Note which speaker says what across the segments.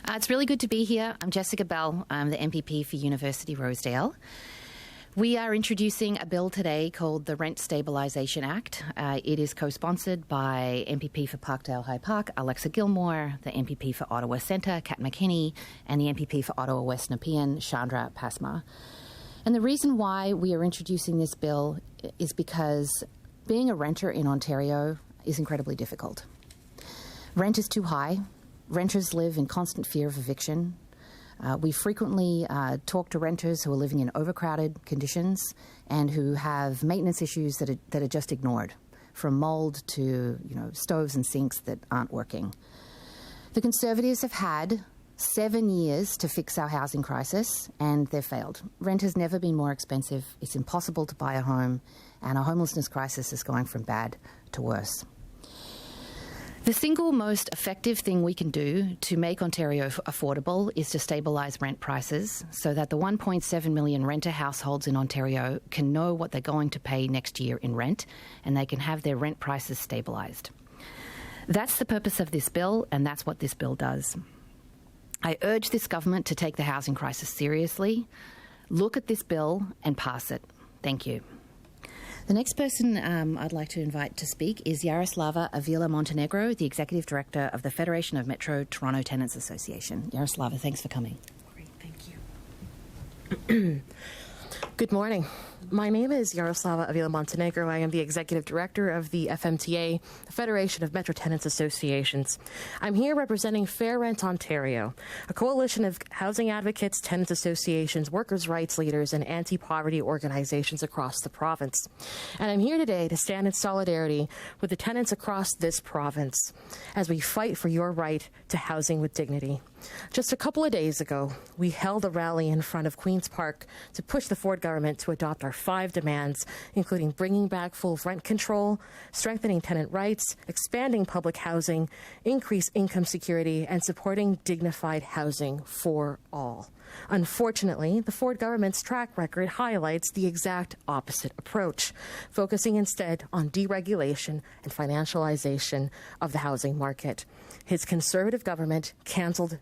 Speaker 1: It's really good to be here. I'm Jessica Bell. I'm the MPP for University Rosedale. We are introducing a bill today called the Rent Stabilization Act. It is co-sponsored by MPP for Parkdale High Park, Alexa Gilmore, the MPP for Ottawa Centre, Kat McKenney, and the MPP for Ottawa West Nepean, Chandra Pasma. And the reason why we are introducing this bill is because being a renter in Ontario is incredibly difficult. Rent is too high. Renters live in constant fear of eviction. We frequently talk to renters who are living in overcrowded conditions and who have maintenance issues that are just ignored, from mold to stoves and sinks that aren't working. The Conservatives have had 7 years to fix our housing crisis, and they've failed. Rent has never been more expensive. It's impossible to buy a home, and our homelessness crisis is going from bad to worse. The single most effective thing we can do to make Ontario affordable is to stabilise rent prices so that the 1.7 million renter households in Ontario can know what they're going to pay next year in rent, and they can have their rent prices stabilised. That's the purpose of this bill, and that's what this bill does. I urge this government to take the housing crisis seriously, look at this bill and pass it. Thank you. The next person I'd like to invite to speak is Yaroslava Avila Montenegro, the Executive Director of the Federation of Metro Toronto Tenants Association. Yaroslava, thanks for coming.
Speaker 2: Great, thank you. Good morning. My name is Yaroslava Avila Montenegro. I am the Executive Director of the FMTA, the Federation of Metro Tenants Associations. I'm here representing Fair Rent Ontario, a coalition of housing advocates, tenants associations, workers' rights leaders, and anti-poverty organizations across the province. And I'm here today to stand in solidarity with the tenants across this province as we fight for your right to housing with dignity. Just a couple of days ago, we held a rally in front of Queen's Park to push the Ford government to adopt our 5 demands, including bringing back full rent control, strengthening tenant rights, expanding public housing, increase income security, and supporting dignified housing for all. Unfortunately, the Ford government's track record highlights the exact opposite approach, focusing instead on deregulation and financialization of the housing market. His Conservative government cancelled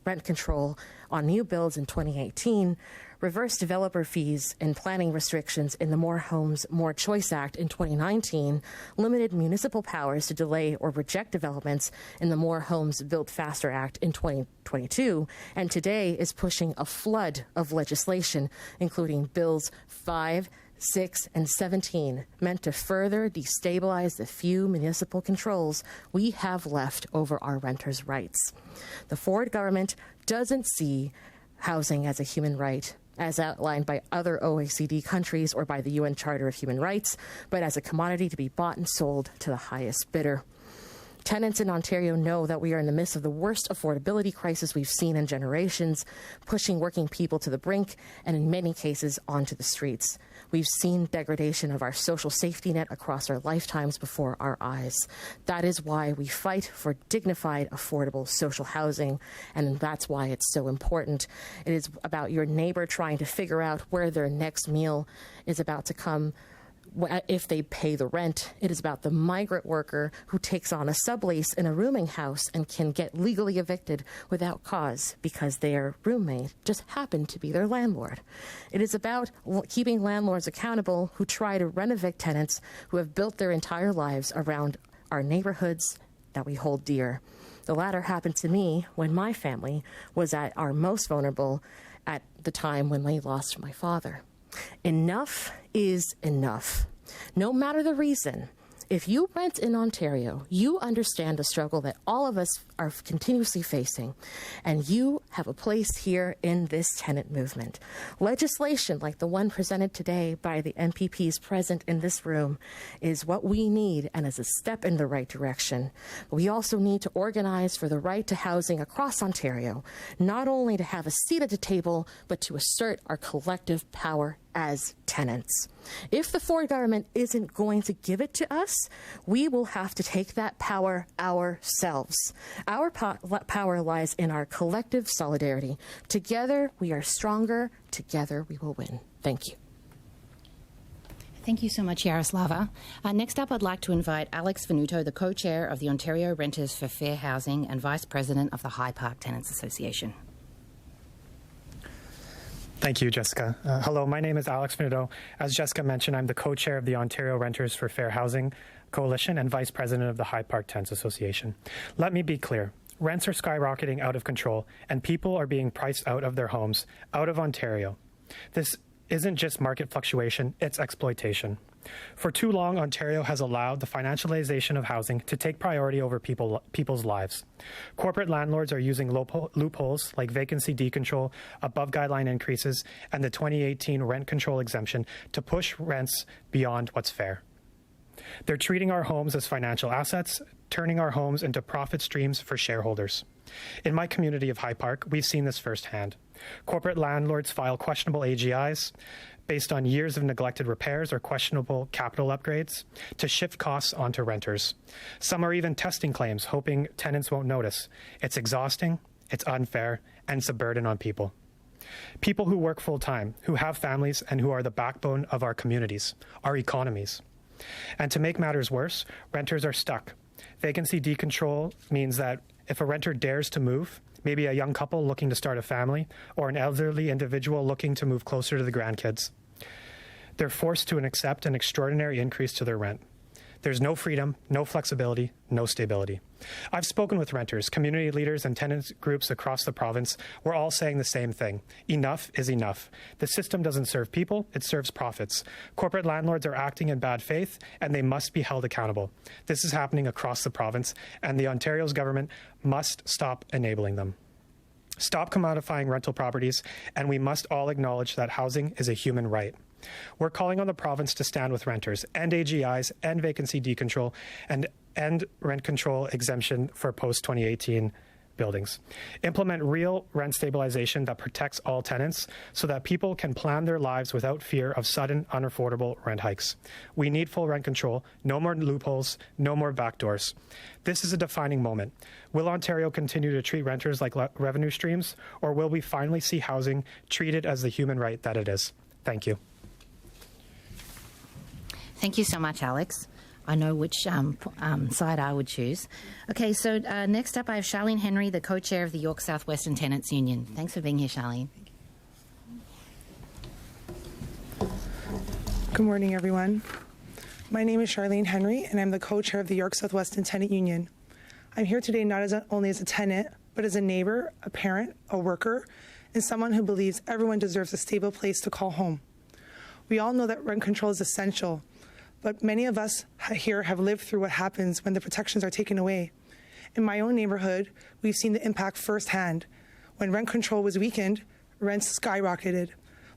Speaker 2: rent control on new builds in 2018, reversed developer fees and planning restrictions in the More Homes, More Choice Act in 2019, limited municipal powers to delay or reject developments in the More Homes Built Faster Act in 2022, and today is pushing a flood of legislation, including Bills 5, 6, and 17, meant to further destabilize the few municipal controls we have left over our renters' rights. The Ford government doesn't see housing as a human right, as outlined by other OECD countries or by the UN Charter of Human Rights, but as a commodity to be bought and sold to the highest bidder. Tenants in Ontario know that we are in the midst of the worst affordability crisis we've seen in generations, pushing working people to the brink and in many cases onto the streets. We've seen degradation of our social safety net across our lifetimes before our eyes. That is why we fight for dignified, affordable social housing, and that's why it's so important. It is about your neighbor trying to figure out where their next meal is about to come if they pay the rent. It is about the migrant worker who takes on a sublease in a rooming house and can get legally evicted without cause because their roommate just happened to be their landlord. It is about keeping landlords accountable who try to rent-evict tenants who have built their entire lives around our neighborhoods that we hold dear. The latter happened to me when my family was at our most vulnerable at the time when we lost my father. Enough is enough. No matter the reason, if you rent in Ontario, you understand the struggle that all of us are continuously facing, and you have a place here in this tenant movement. Legislation like the one presented today by the MPPs present in this room is what we need and is a step in the right direction. But we also need to organize for the right to housing across Ontario, not only to have a seat at the table, but to assert our collective power as tenants. If the Ford government isn't going to give it to us, we will have to take that power ourselves. Our power lies in our collective solidarity. Together, we are stronger. Together, we will win. Thank you.
Speaker 1: Thank you so much, Yaroslava. Next up, I'd like to invite Alex Venuto, the co-chair of the Ontario Renters for Fair Housing and vice president of the High Park Tenants Association.
Speaker 3: Thank you, Jessica. Hello, my name is Alex Venuto. As Jessica mentioned, I'm the co-chair of the Ontario Renters for Fair Housing Coalition and vice president of the High Park Tenants Association. Let me be clear. Rents are skyrocketing out of control, and people are being priced out of their homes, out of Ontario. This isn't just market fluctuation, it's exploitation. For too long, Ontario has allowed the financialization of housing to take priority over people's lives. Corporate landlords are using loopholes like vacancy decontrol, above guideline increases, and the 2018 rent control exemption to push rents beyond what's fair. They're treating our homes as financial assets, turning our homes into profit streams for shareholders. In my community of High Park, we've seen this firsthand. Corporate landlords file questionable AGIs based on years of neglected repairs or questionable capital upgrades to shift costs onto renters. Some are even testing claims, hoping tenants won't notice. It's exhausting, it's unfair, and it's a burden on people. People who work full-time, who have families, and who are the backbone of our communities, our economies. And to make matters worse, renters are stuck. Vacancy decontrol means that if a renter dares to move, maybe a young couple looking to start a family, or an elderly individual looking to move closer to the grandkids, they're forced to accept an extraordinary increase to their rent. There's no freedom, no flexibility, no stability. I've spoken with renters, community leaders, and tenant groups across the province. We're all saying the same thing. Enough is enough. The system doesn't serve people, it serves profits. Corporate landlords are acting in bad faith, and they must be held accountable. This is happening across the province, and the Ontario's government must stop enabling them. Stop commodifying rental properties, and we must all acknowledge that housing is a human right. We're calling on the province to stand with renters, end AGIs, end vacancy decontrol, and end rent control exemption for post-2018 buildings. Implement real rent stabilization that protects all tenants so that people can plan their lives without fear of sudden, unaffordable rent hikes. We need full rent control, no more loopholes, no more backdoors. This is a defining moment. Will Ontario continue to treat renters like revenue streams, or will we finally see housing treated as the human right that it is? Thank you.
Speaker 1: Thank you so much, Alex. I know which side I would choose. Okay, so next up I have Charlene Henry, the co-chair of the York South Western Tenants Union. Thanks for being here, Charlene.
Speaker 4: Good morning, everyone. My name is Charlene Henry, and I'm the co-chair of the York South Western Tenant Union. I'm here today not only as a tenant, but as a neighbor, a parent, a worker, and someone who believes everyone deserves a stable place to call home. We all know that rent control is essential, but many of us here have lived through what happens when the protections are taken away. In my own neighborhood, we've seen the impact firsthand. When rent control was weakened, rents skyrocketed.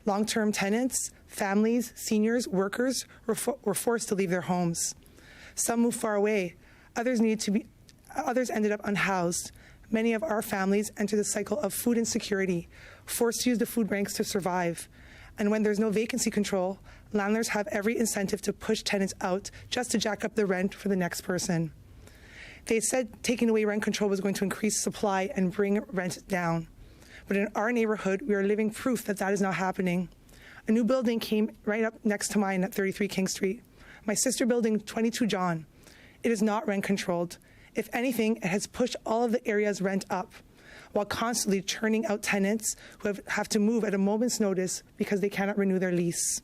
Speaker 4: Long-term tenants, families, seniors, workers were forced to leave their homes. Some moved far away. Others ended up unhoused. Many of our families entered the cycle of food insecurity, forced to use the food banks to survive. And when there's no vacancy control, landlords have every incentive to push tenants out just to jack up the rent for the next person. They said taking away rent control was going to increase supply and bring rent down. But in our neighborhood, we are living proof that that is not happening. A new building came right up next to mine at 33 King Street. My sister building, 22 John. It is not rent controlled. If anything, it has pushed all of the area's rent up, while constantly churning out tenants who have to move at a moment's notice because they cannot renew their lease.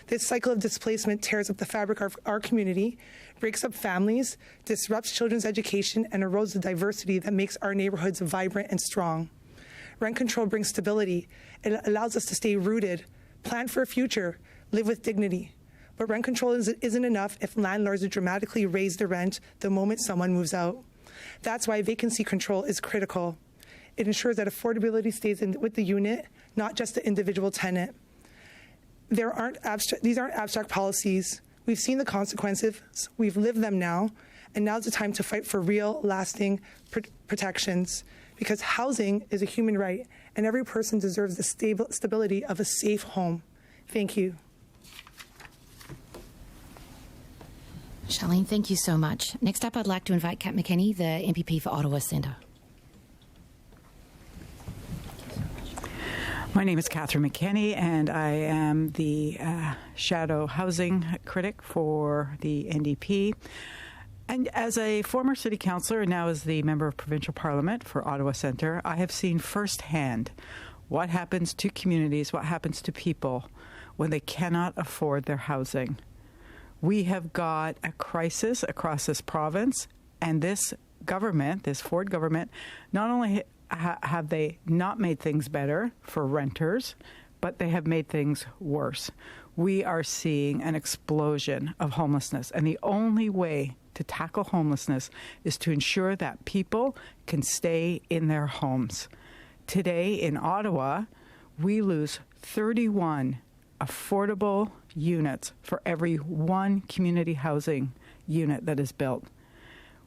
Speaker 4: This cycle of displacement tears up the fabric of our community, breaks up families, disrupts children's education, and erodes the diversity that makes our neighborhoods vibrant and strong. Rent control brings stability. It allows us to stay rooted, plan for a future, live with dignity. But rent control isn't enough if landlords dramatically raise the rent the moment someone moves out. That's why vacancy control is critical. It ensures that affordability stays with the unit, not just the individual tenant. These aren't abstract policies. We've seen the consequences. We've lived them now. And now's the time to fight for real, lasting protections. Because housing is a human right, and every person deserves the stability of a safe home. Thank you.
Speaker 1: Charlene, thank you so much. Next up, I'd like to invite Kat McKenney, the MPP for Ottawa Centre.
Speaker 5: My name is Catherine McKenney, and I am the shadow housing critic for the NDP. And as a former city councillor and now as the member of provincial parliament for Ottawa Centre, I have seen firsthand what happens to communities, what happens to people when they cannot afford their housing. We have got a crisis across this province, and this government, this Ford government, not only have they not made things better for renters, but they have made things worse. We are seeing an explosion of homelessness, and the only way to tackle homelessness is to ensure that people can stay in their homes. Today in Ottawa, we lose 31 affordable units for every one community housing unit that is built.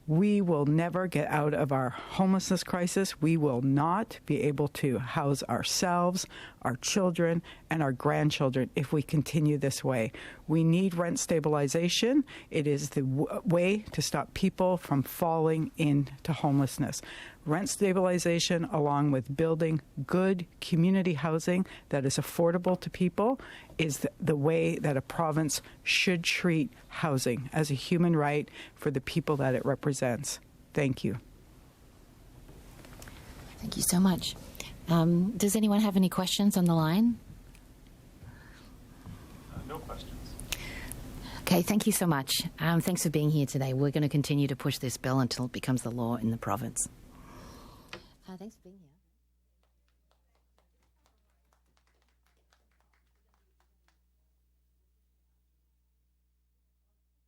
Speaker 5: We will never get out of our homelessness crisis. We will not be able to house ourselves, our children, and our grandchildren if we continue this way. We need rent stabilization. It is the way to stop people from falling into homelessness. Rent stabilization, along with building good community housing that is affordable to people, is the way that a province should treat housing as a human right for the people that it represents. Thank you.
Speaker 1: Thank you so much. Does anyone have any questions on the line?
Speaker 6: No questions.
Speaker 1: Okay, thank you so much. Thanks for being here today. We're going to continue to push this bill until it becomes the law in the province. Thanks for being here.